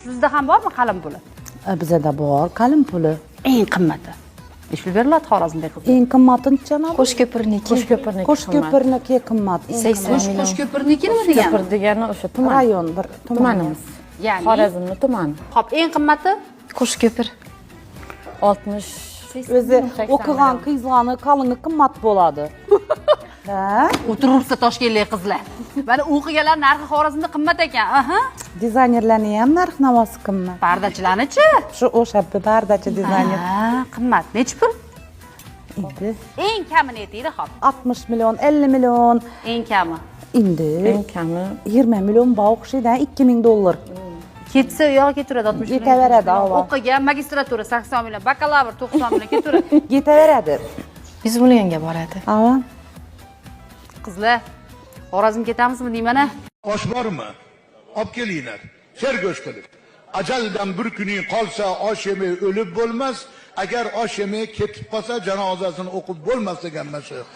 Sizda ham bormi qalin puli? Bizda bor qalin puli. Eng qimmati. Nechga beriladi Xorazmdagi qizlar? Eng qimmatini janob. Qo'shko'pirniki. Qo'shko'pirniki qimmat. 80 million. Qo'shko'pirnikimi degan? Qo'shko'pir degani o'sha tuman. Rayon bir Tumanimiz. Ya'ni Xorazmning tumani. Xo'p, eng qimmati? Qo'shko'pir. 60. O'zi o'qigan qizlarni qalini qimmat bo'ladi. Ha? O'tirursa Toshkentlik qizlar. Mana o'qiganlar narxi Xorazmda qimmat ekan. Aha. Dizaynerlarning ham narx-navosi qimmat. Pardachilarni-chi? Shu o'sha bardachi dizayner. Ha, qimmat. Nechi pul? Endi Eng kami netiydi, xo'p. 60 million, 50 million. Eng kami. Endi Eng kami 20 million ba o'qishida $2000. Ketsa u yoqqa ketaveradi 60 million. Ketaveradi, avval. O'qigan magistratura 80 million, bakalavr 90 million ketaveradi. Ketaveradi. 100 millionga boradi. Ava. Qizlar, Xorazm ketamizmi deymana? Osh bormi? Olib kelinglar. Sher go'sht qilib. Ajaldan bir kuning qolsa osh yemay o'lib bo'lmas, agar osh yemay ketib qolsa janozasini o'qib bo'lmas degan mashoyix.